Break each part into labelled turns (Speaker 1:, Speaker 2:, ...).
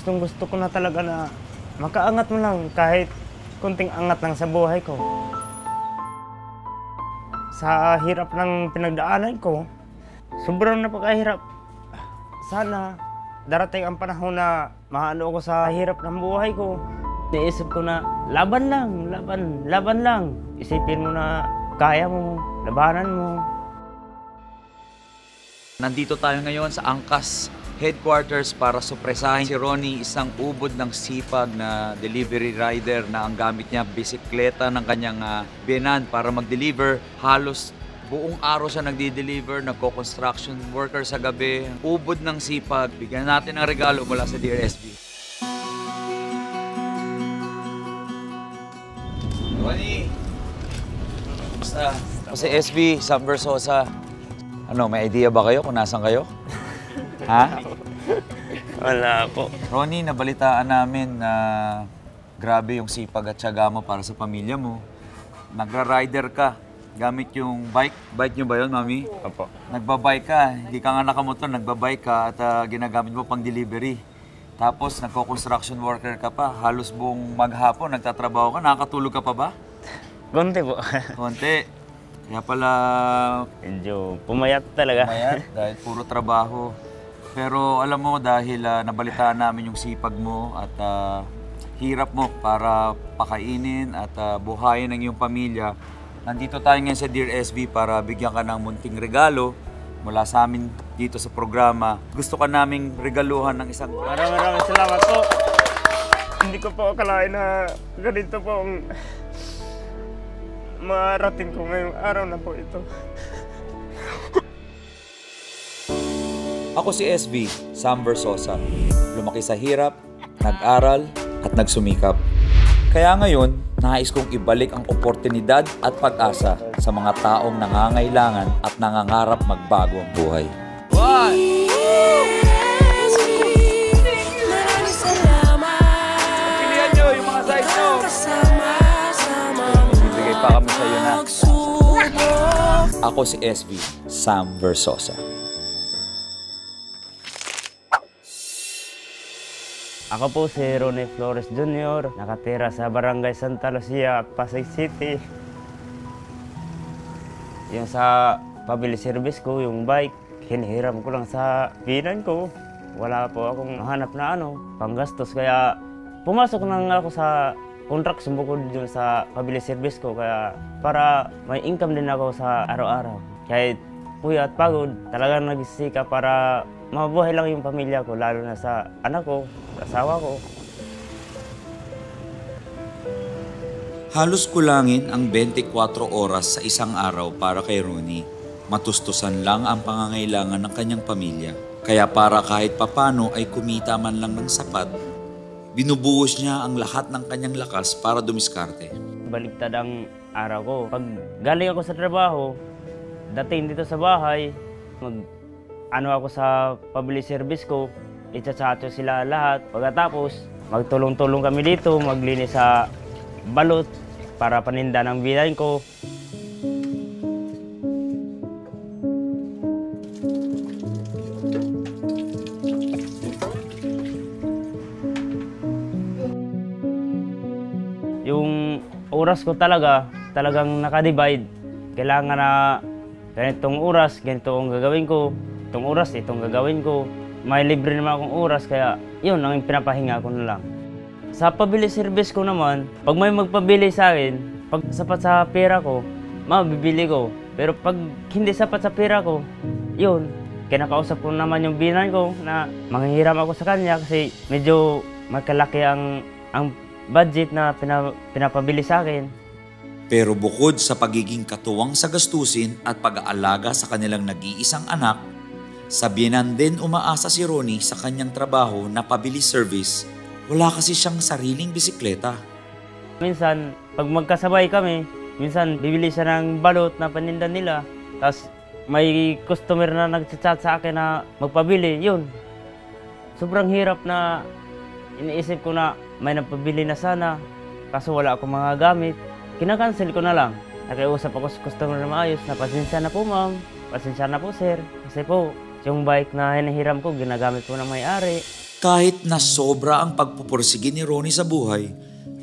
Speaker 1: Gustong-gusto ko na talaga na makaangat mo lang kahit kunting angat lang sa buhay ko. Sa hirap ng pinagdaanan ko, sobrang napakahirap. Sana darating ang panahon na maano ako sa hirap ng buhay ko. Naisip ko na laban lang. Isipin mo na kaya mo, labanan mo.
Speaker 2: Nandito tayo ngayon sa Angkas Headquarters para supresahin si Ronnie, isang ubod ng sipag na delivery rider na ang gamit niya bisikleta ng kanyang biyenan para mag-deliver. Halos buong araw siya nagdi-deliver, nagko-construction worker sa gabi. Ubod ng sipag. Bigyan natin ng regalo mula sa Dear SB. Ronnie! Kumusta? Ako si SB, Sam Versosa. Ano, may idea ba kayo kung nasan kayo? Ha?
Speaker 1: Wala po.
Speaker 2: Ronnie, nabalitaan namin na grabe yung sipag at tiyaga mo para sa pamilya mo. Nagra-rider ka gamit yung bike. Bike nyo ba yun, Mami?
Speaker 1: Opo.
Speaker 2: Nagbabike ka. Hindi ka nga nakamotor, nagbabike ka at ginagamit mo pang delivery. Tapos nagko-construction worker ka pa. Halos buong maghapon, nagtatrabaho ka. Nakakatulog ka pa ba?
Speaker 1: Konti po.
Speaker 2: Konti. Kaya pala
Speaker 1: Medyo pumayat talaga.
Speaker 2: pumayat dahil puro trabaho. Pero alam mo, dahil nabalitaan namin yung sipag mo at hirap mo para pakainin at buhayin ang iyong pamilya, nandito tayo ngayon sa Dear SB para bigyan ka ng munting regalo mula sa amin dito sa programa. Gusto ka naming regaluhan ng isang...
Speaker 1: Maraming salamat po. Hindi ko po akalain na ganito po ang marating ko ngayong araw na po ito.
Speaker 2: Ako si SB, Sam Versosa. Lumaki sa hirap, nag-aral at nagsumikap. Kaya ngayon, nais kong ibalik ang oportunidad at pag-asa sa mga taong nangangailangan at nangangarap magbago ang buhay. Pilihan nyo yung mga size nyo. Bibigay pa kami sa'yo na. Ako si SB, Sam Versosa.
Speaker 1: Ako po si Ronnie Flores Jr., nakatira sa Barangay Santa Lucia, Pasay City. Yung sa pabili service ko, yung bike, hinihiram ko lang sa binan ko. Wala po akong hanap na panggastos. Kaya pumasok lang ako sa construction bukod dun sa pabili service ko. Kaya para may income din ako sa araw-araw. Kahit puyat at pagod, talagang nagsisika para mabuhay lang yung pamilya ko, lalo na sa anak ko, sa asawa ko.
Speaker 2: Halos kulangin ang 24 oras sa isang araw para kay Ronnie. Matustusan lang ang pangangailangan ng kanyang pamilya. Kaya para kahit papano ay kumita man lang ng sapat, binubuhos niya ang lahat ng kanyang lakas para dumiskarte.
Speaker 1: Baliktad ang araw ko. Pag galing ako sa trabaho, dating dito sa bahay, ako sa pabili service ko, i-chatcho sila lahat. Pagkatapos, magtulong-tulong kami dito, maglinis sa balot para paninda ng biyanan ko. Yung oras ko talagang nakadivide. Kailangan na ganitong oras, ganito ang gagawin ko. Itong oras, itong gagawin ko. May libre naman akong oras, kaya yun ang pinapahinga ko na lang. Sa pabili service ko naman, pag may magpabili sa akin, pag sapat sa pera ko, mabibili ko. Pero pag hindi sapat sa pera ko, yun, kinakausap ko naman yung binan ko na manghihiram ako sa kanya kasi medyo makalaki ang budget na pinapabili sa akin.
Speaker 2: Pero bukod sa pagiging katuwang sa gastusin at pag-aalaga sa kanilang nag-iisang anak, sa biyenan din umaasa si Ronnie sa kanyang trabaho na pabili service. Wala kasi siyang sariling bisikleta.
Speaker 1: Minsan, pag magkasabay kami, minsan bibili siya ng balot na paninda nila. Tapos may customer na nag-chat sa akin na magpabili, yun. Sobrang hirap na iniisip ko na may napabili na sana, kaso wala akong mga gamit. Kinakancel ko na lang. Nakiusap ako sa customer na maayos na pasensya na po ma'am, pasensya na po sir. Kasi po, yung bike na hinihiram ko, ginagamit po ng may-ari.
Speaker 2: Kahit na sobra ang pagpupursige ni Ronnie sa buhay,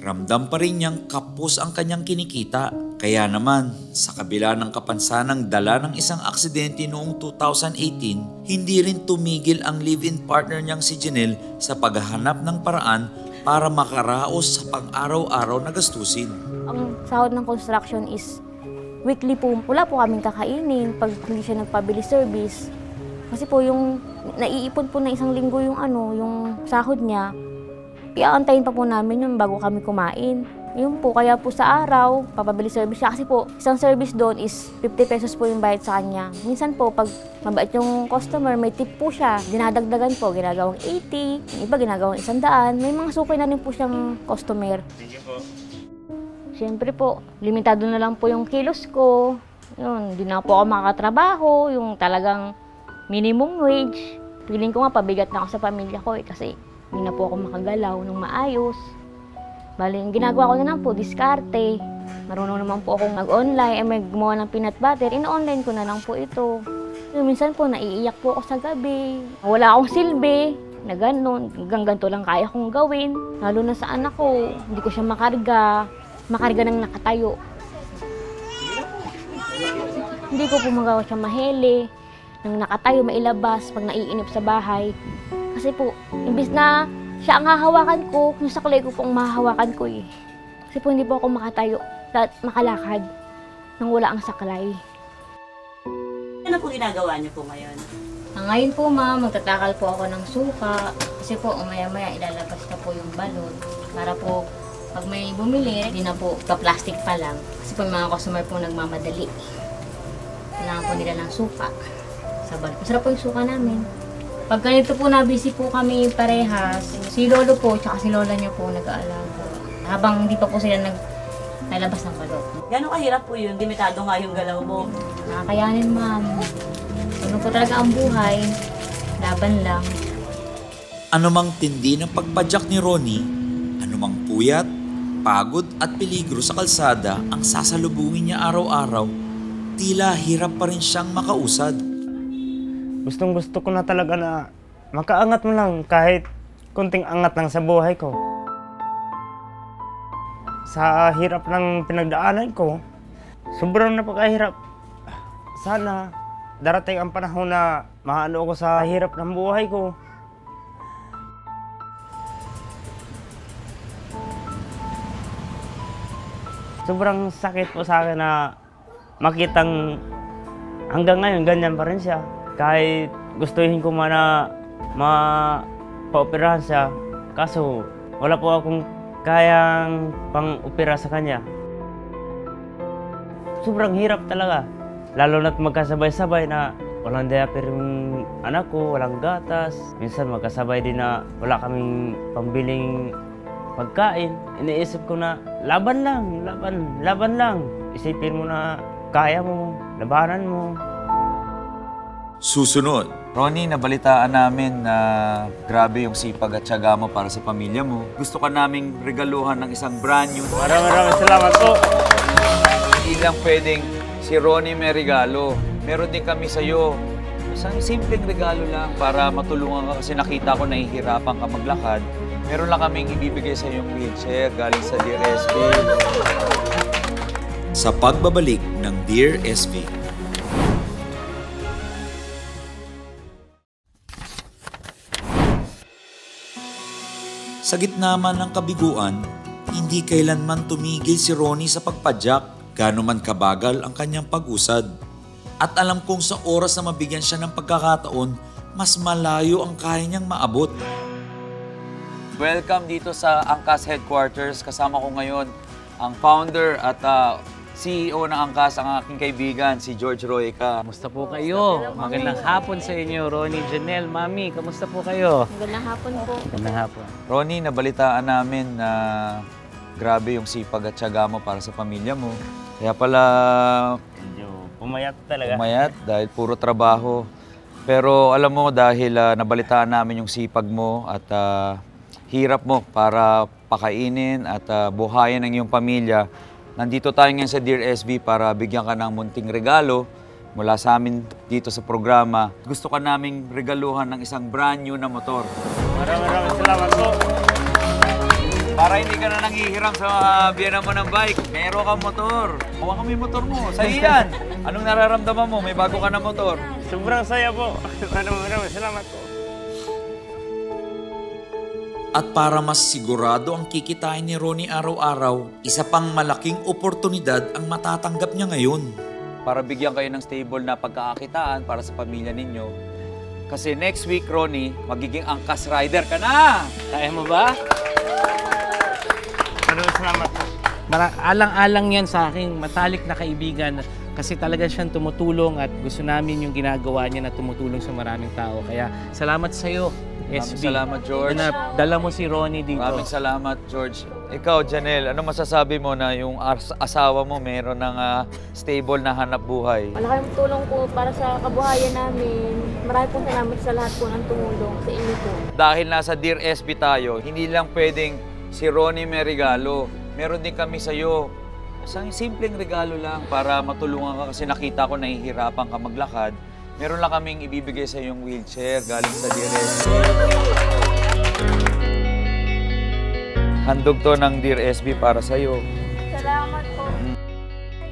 Speaker 2: ramdam pa rin niyang kapos ang kanyang kinikita. Kaya naman, sa kabila ng kapansanang dala ng isang aksidente noong 2018, hindi rin tumigil ang live-in partner niyang si Janelle sa paghahanap ng paraan para makaraos sa pang-araw-araw na gastusin.
Speaker 3: Ang sahod ng construction is weekly po. Wala po kaming kakainin pag hindi siya nagpabili service. Kasi po yung naiipon po na isang linggo yung yung sahod niya, iaantayin pa po namin yun bago kami kumain. Yun po, kaya po sa araw, papabili service siya. Kasi po, isang service doon is 50 pesos po yung bayad sa kanya. Minsan po, pag mabait yung customer, may tip po siya. Dinadagdagan po, ginagawang 80, yung iba ginagawang 100. May mga suki na rin po siyang customer.
Speaker 1: Thank you po.
Speaker 3: Siyempre po, limitado na lang po yung kilos ko. Yun, hindi na po ako makakatrabaho, yung talagang minimum wage. Feeling ko nga pabigat na ako sa pamilya ko kasi hindi na po ako makagalaw ng maayos. Bali, yung ginagawa ko na lang po, diskarte. Marunong naman po akong mag-online, may gumawa ng peanut butter, in-online ko na lang po ito. Yung minsan po, naiiyak po ako sa gabi. Wala akong silbi, na gano'n, hanggang ganito lang kaya kong gawin. Lalo na sa anak ko, hindi ko siya makarga ng nakatayo. Hindi ko po magawa siya mahele, nang nakatayo, mailabas pag naiinip sa bahay. Kasi po, imbis na siya ang hahawakan ko, yung saklay ko po ang mahahawakan ko eh. Kasi po hindi po ako makatayo, makalakad, nang wala ang saklay.
Speaker 4: Ano po ginagawa niyo po ngayon?
Speaker 3: Ngayon po ma'am, magtatakal po ako ng suka. Kasi po, umaya-maya ilalabas na po yung balon. Para po, pag may bumili, hindi na po pa-plastic pa lang. Kasi po yung mga customer po nagmamadali. Kailangan po nila ng suka. Masarap po yung suka namin. Pag ganito po na-busy po kami parehas, si lolo po tsaka si lola niya po nag-aalaga. Habang hindi pa po sila naglalabas ng balot.
Speaker 4: Gano'ng kahirap po yun? Limitado nga yung galaw mo.
Speaker 3: Nakakayanin ma'am. Ano po talaga ang buhay, laban lang.
Speaker 2: Anumang tindi ng pagpadyak ni Ronnie, anumang puyat, pagod at peligro sa kalsada ang sasalubungin niya araw-araw, tila hirap pa rin siyang makausad.
Speaker 1: Gustong-gusto ko na talaga na makaangat mo lang kahit kunting angat lang sa buhay ko. Sa hirap ng pinagdaanan ko, sobrang napakahirap. Sana darating ang panahon na maano ako sa hirap ng buhay ko. Sobrang sakit po sa akin na makitang hanggang ngayon ganyan pa rin siya. Kahit gustuhin ko man na ma-operahan siya, kaso wala po akong kayang pang-opera sa kanya. Sobrang hirap talaga. Lalo na't magkasabay-sabay na walang diaper yung anak ko, walang gatas. Minsan magkasabay din na wala kaming pambiling pagkain. Iniisip ko na laban lang. Isipin mo na kaya mo, labanan mo.
Speaker 2: Susunod, Ronnie, nabalitaan namin na grabe yung sipag at tiyaga mo para sa pamilya mo. Gusto ka naming regaluhan ng isang brand new.
Speaker 1: Maraming salamat po.
Speaker 2: Hindi lang pwedeng si Ronnie may regalo. Meron din kami sa'yo. Isang simpleng regalo lang para matulungan ka kasi nakita ko nahihirapan ka maglakad. Meron lang kaming ibibigay sa iyong wheelchair galing sa Dear SB. Sa pagbabalik ng Dear SB. Sa gitna man ng kabiguan, hindi kailanman tumigil si Ronnie sa pagpadyak, gaano man kabagal ang kanyang pag-usad. At alam kong sa oras na mabigyan siya ng pagkakataon, mas malayo ang kaya niyang maabot. Welcome dito sa Angkas Headquarters. Kasama ko ngayon ang founder at CEO ng Angkas, ang aking kaibigan, si George Royca.
Speaker 5: Kamusta po kayo? Magandang hapon sa inyo, Ronnie, Janelle, Mami. Kamusta po kayo?
Speaker 3: Magandang hapon po.
Speaker 5: Magandang hapon.
Speaker 2: Ronnie, nabalitaan namin na grabe yung sipag at tiyaga mo para sa pamilya mo. Kaya pala
Speaker 1: Medyo pumayat talaga.
Speaker 2: umayat dahil puro trabaho. Pero alam mo, dahil nabalitaan namin yung sipag mo at hirap mo para pakainin at buhayin ang iyong pamilya, nandito tayo ngayon sa Dear SB para bigyan ka ng munting regalo mula sa amin dito sa programa. Gusto ka naming regaluhan ng isang brand new na motor.
Speaker 1: Maraming salamat po.
Speaker 2: Para hindi ka na nanghihiram sa biyanan mo ng bike, meron kang motor. Hawa kami motor mo. Sa iyan. Anong nararamdaman mo? May bago ka na motor.
Speaker 1: Sobrang saya po. Maraming salamat po.
Speaker 6: At para mas sigurado ang kikitain ni Ronnie araw-araw, isa pang malaking oportunidad ang matatanggap niya ngayon.
Speaker 2: Para bigyan kayo ng stable na pagkakakitaan para sa pamilya ninyo. Kasi next week, Ronnie, magiging angkas rider ka na!
Speaker 5: Kaya mo ba?
Speaker 1: Maraming salamat po.
Speaker 5: Alang-alang yan sa aking matalik na kaibigan kasi talaga siyang tumutulong at gusto namin yung ginagawa niya na tumutulong sa maraming tao. Kaya salamat sa iyo, SB.
Speaker 2: Salamat, George.
Speaker 5: Na dala mo si Ronnie dito.
Speaker 2: Maraming salamat, George. Ikaw, Janelle, ano masasabi mo na yung asawa mo meron ng stable na hanap buhay?
Speaker 3: Malaking tulong po para sa kabuhayan namin. Marami pong salamat sa lahat po ng tumulong sa inyo po.
Speaker 2: Dahil nasa Dear SB tayo, hindi lang pwedeng si Ronnie may regalo. Meron din kami sa'yo. Isang simpleng regalo lang para matulungan ka kasi nakita ko nahihirapan ka maglakad. Meron lang kaming ibibigay sa yung wheelchair galing sa Dear SB. Handog to ng Dear SB para sa'yo.
Speaker 3: Salamat po.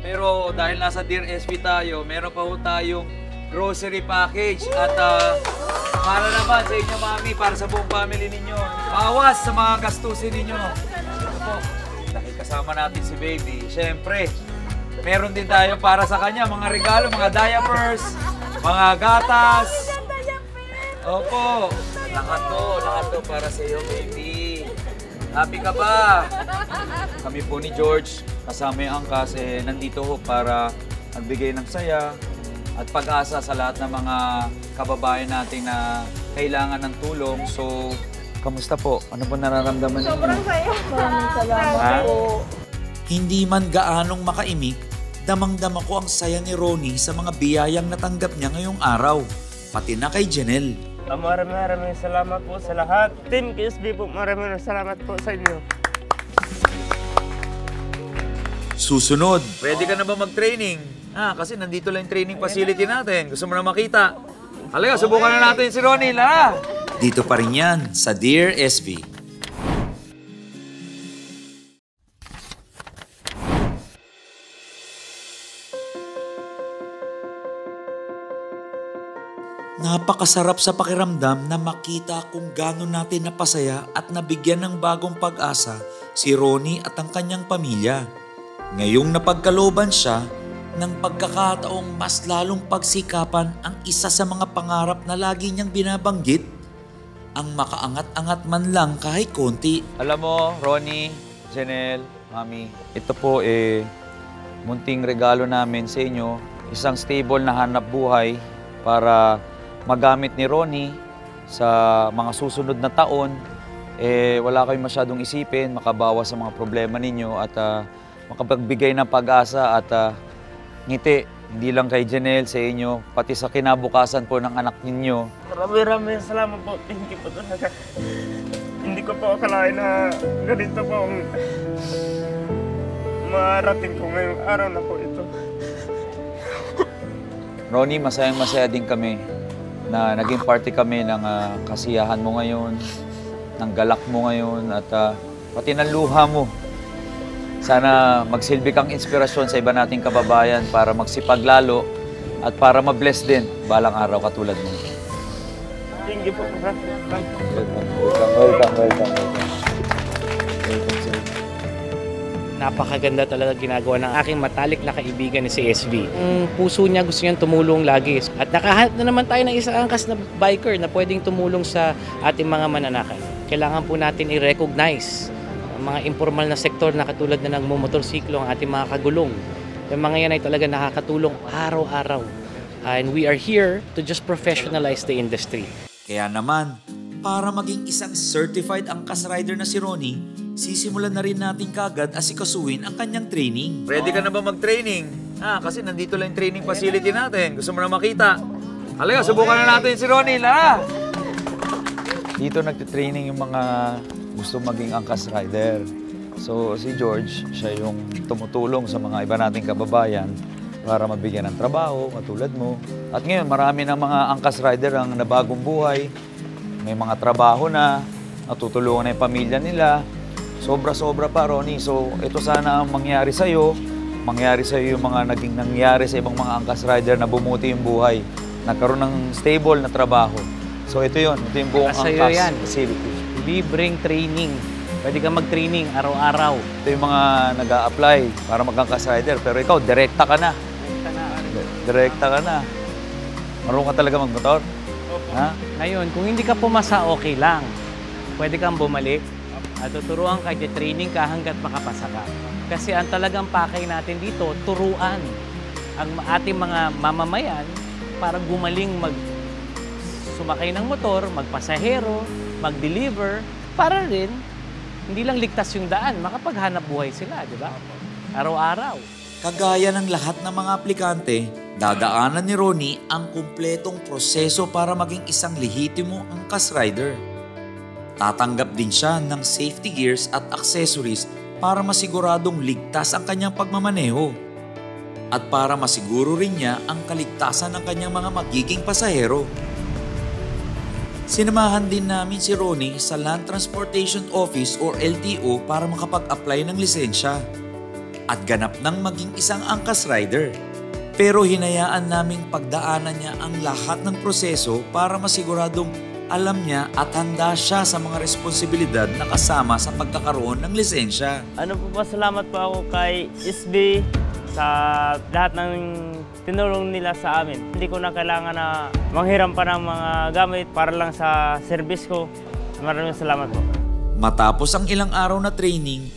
Speaker 2: Pero dahil nasa Dear SB tayo, meron pa ho tayong grocery package at para naman sa inyo, Mami, para sa buong family ninyo. Bawas sa mga gastusin ninyo. Ito po, dahil kasama natin si Baby, syempre, meron din tayo para sa kanya, mga regalo, mga diapers, mga gatas. Opo, lahat to para sa iyo, Baby. Happy ka ba? Kami po ni George, kasama yung angkas, nandito ho para magbigay ng saya at pag-asa sa lahat ng mga kababayan natin na kailangan ng tulong. So, kamusta po? Ano po nararamdaman niyo?
Speaker 3: Sobrang saya. Maraming salamat po.
Speaker 6: Hindi man gaanong makaimik, damang-dama ko ang saya ni Ronnie sa mga biyayang natanggap niya ngayong araw, pati na kay Janelle.
Speaker 1: Maraming salamat po sa lahat. Team KSB po, maraming salamat po sa inyo.
Speaker 6: Susunod,
Speaker 2: Ready ka na ba mag-training? Kasi nandito lang yung training facility natin. Gusto mo na makita? Halika, subukan na natin si Ronnie. Lara!
Speaker 6: dito pa rin yan sa Dear SB. Napakasarap sa pakiramdam na makita kung gaano natin napasaya at nabigyan ng bagong pag-asa si Ronnie at ang kanyang pamilya. Ngayong napagkalooban siya ng pagkakataong mas lalong pagsikapan ang isa sa mga pangarap na lagi niyang binabanggit, ang makaangat-angat man lang kahit konti.
Speaker 2: Alam mo, Ronnie, Janelle, Mami, ito po munting regalo namin sa inyo. Isang stable na hanap buhay para magamit ni Ronnie sa mga susunod na taon. Wala kayong masyadong isipin, makabawas sa mga problema ninyo at makapagbigay ng pag-asa at ngiti, hindi lang kay Janelle, sa inyo, pati sa kinabukasan po ng anak ninyo.
Speaker 1: Maraming salamat po. Thank you po talaga. Hindi ko po akalain na ganito po ang marating ko ngayong araw na po ito.
Speaker 2: Ronnie, masayang-masaya din kami na naging party kami ng kasiyahan mo ngayon, ng galak mo ngayon, at pati ng luha mo. Sana magsilbi kang inspirasyon sa iba nating kababayan para magsipag lalo at para ma-bless din balang araw katulad mo.
Speaker 1: Thank you po.
Speaker 2: Welcome.
Speaker 5: Napakaganda talaga ginagawa ng aking matalik na kaibigan ni si SB. Ang puso niya, gusto niyang tumulong lagi. At nakahanap na naman tayo ng isang angkas na biker na pwedeng tumulong sa ating mga mananakay. Kailangan po natin i-recognize ang mga informal na sektor na katulad na ng motorsiklo, ang ating mga kagulong. Yung mga yan ay talaga nakakatulong araw-araw. And we are here to just professionalize the industry.
Speaker 6: Kaya naman, para maging isang certified angkas rider na si Ronnie, sisimulan na rin natin kagad asikasuhin ang kanyang training.
Speaker 2: Ready ka na ba mag-training? Kasi nandito lang yung training facility natin. Gusto mo na makita? Halika, subukan na natin si Ronnie. Lara! Dito nagtitraining yung mga gusto maging angkas rider. So si George, siya yung tumutulong sa mga iba nating kababayan para mabigyan ng trabaho, katulad mo. At ngayon, marami ng mga angkas rider ang nabagong buhay, may mga trabaho na, natutulungan na yung pamilya nila. Sobra-sobra pa, Ronnie. So, ito sana ang mangyari sa'yo. Mangyari sa'yo yung mga naging nangyari sa ibang mga angkas rider na bumuti yung buhay. Nagkaroon ng stable na trabaho. So, ito yun. Ito yung buong
Speaker 5: Sa'yo
Speaker 2: angkas
Speaker 5: yan.
Speaker 2: facility.
Speaker 5: Libreng training. Pwede ka mag-training araw-araw.
Speaker 2: Ito yung mga nag-a-apply para mag-angkas rider. Pero ikaw, direkta ka na. Direkta ka na. Marunong ka talaga magmotor? Ha?
Speaker 5: Ngayon, kung hindi ka pumasa, okay lang. Pwede kang bumalik at tuturuan ka, training ka hanggat makapasa ka. Kasi ang talagang pakay natin dito, turuan ang ating mga mamamayan para gumaling sumakay ng motor, magpasahero, mag-deliver, para rin, hindi lang ligtas yung daan, makapaghanap buhay sila, di ba? Araw-araw.
Speaker 6: Kagaya ng lahat ng mga aplikante, dadaanan ni Ronnie ang kumpletong proseso para maging isang lehitimo angkas rider. Tatanggap din siya ng safety gears at accessories para masiguradong ligtas ang kanyang pagmamaneho. At para masiguro rin niya ang kaligtasan ng kanyang mga magiging pasahero. Sinamahan din namin si Ronnie sa Land Transportation Office or LTO para makapag-apply ng lisensya at ganap ng maging isang angkas rider. Pero hinayaan naming pagdaanan niya ang lahat ng proseso para masiguradong alam niya at handa siya sa mga responsibilidad na kasama sa pagkakaroon ng lisensya.
Speaker 1: Ano po pa, salamat po ako kay SB sa lahat ng tinulong nila sa amin. Hindi ko na kailangan na manghiram pa ng mga gamit para lang sa service ko. Maraming salamat po.
Speaker 6: Matapos ang ilang araw na training,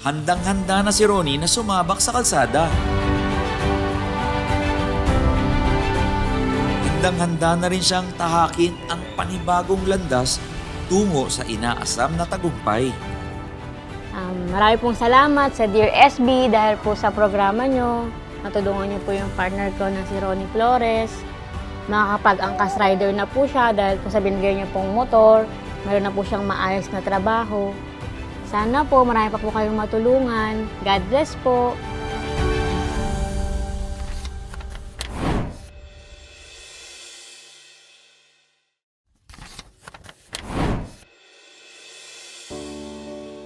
Speaker 6: handang-handa na si Ronnie na sumabak sa kalsada. Handang-handa na rin siyang tahakin ang panibagong landas tungo sa inaasam na tagumpay.
Speaker 3: Marami pong salamat sa Dear SB dahil po sa programa nyo. Natulungan niyo po yung partner ko na si Ronnie Flores. Makakapag-angkas rider na po siya dahil po sa binigay niyo pong motor. Meron na po siyang maayos na trabaho. Sana po marami pa po kayong matulungan. God bless po.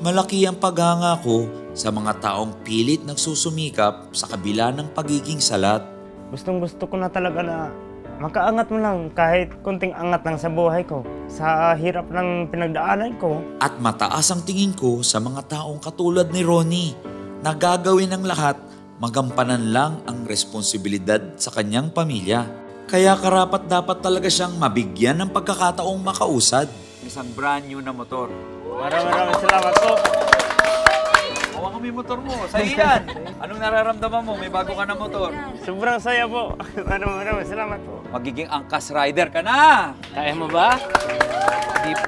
Speaker 6: Malaki ang paghanga ko sa mga taong pilit nagsusumikap sa kabila ng pagiging salat.
Speaker 1: Gustong-gusto ko na talaga na makaangat mo lang kahit konting angat lang sa buhay ko. Sa hirap ng pinagdaanan ko.
Speaker 6: At mataas ang tingin ko sa mga taong katulad ni Ronnie na gagawin ng lahat magampanan lang ang responsibilidad sa kanyang pamilya. Kaya karapat dapat talaga siyang mabigyan ng pagkakataong makausad.
Speaker 2: Isang brand new na motor.
Speaker 1: Maraming salamat po.
Speaker 2: Hawakan mo yung motor mo. Sa'yo yan. Anong nararamdaman mo? May bago ka na motor.
Speaker 1: Sobrang saya po. Maraming salamat po.
Speaker 2: Magiging angkas rider ka na!
Speaker 5: Kaya mo ba?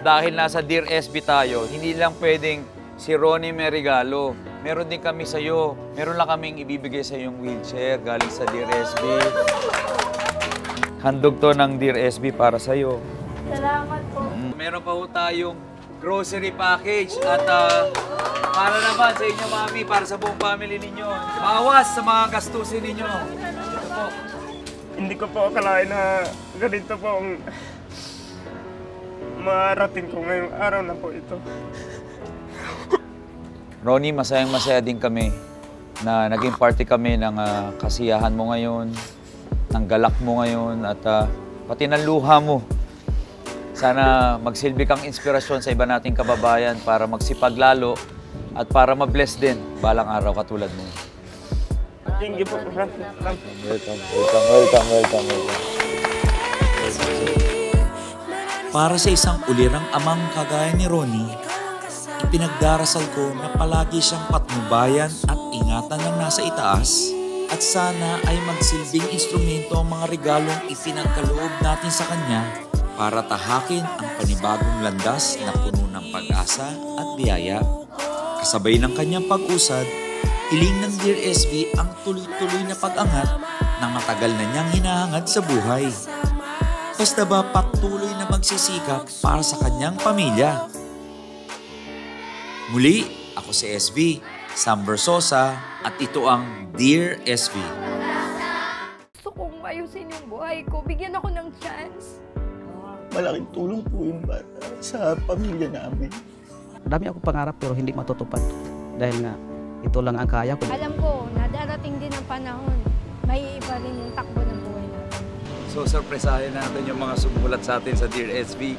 Speaker 2: Dahil nasa Dear SB tayo, hindi lang pwedeng si Ronnie may regalo. Meron din kami sa'yo. Meron lang kaming ibibigay sa yung wheelchair galing sa Dear SB. Handog to ng Dear SB para sa'yo.
Speaker 3: Salamat po.
Speaker 2: Meron pa ho tayong grocery package at para naman sa inyo, Mami, para sa buong family ninyo. Bawas sa mga gastusin ninyo. Ito po.
Speaker 1: Hindi ko po akalain na ganito po ang marating ko ngayong araw na po ito.
Speaker 2: Ronnie, masayang-masaya din kami na naging party kami ng kasiyahan mo ngayon, ng galak mo ngayon, at pati ng luha mo. Sana magsilbi kang inspirasyon sa iba nating kababayan para magsipag lalo at para ma-bless din balang araw katulad mo.
Speaker 1: Thank you po.
Speaker 2: Welcome.
Speaker 6: Para sa isang ulirang amang kagaya ni Ronnie, ipinagdarasal ko na palagi siyang patnubayan at ingatan ng nasa itaas at sana ay magsilbing instrumento ang mga regalong ipinagkaloob natin sa kanya para tahakin ang panibagong landas na puno ng pag-asa at biyaya. Kasabay ng kanyang pag-usad, hiling ng Dear SB ang tuloy-tuloy na pag-angat na matagal na niyang hinahangad sa buhay. Basta ba patuloy na magsisikap para sa kanyang pamilya. Muli, ako si SB, Sam Versosa, at ito ang Dear SB.
Speaker 7: Gusto kong ayusin yung buhay ko. Bigyan ako ng chance. malaking tulong po yun sa pamilya namin.
Speaker 8: Dami ako pangarap pero hindi matutupad dahil nga ito lang ang kaya ko.
Speaker 9: Alam ko na darating din ang panahon, may iba rin yung takbo ng buhay natin.
Speaker 2: So, sorpresahin natin yung mga sumulat sa atin sa Dear SB.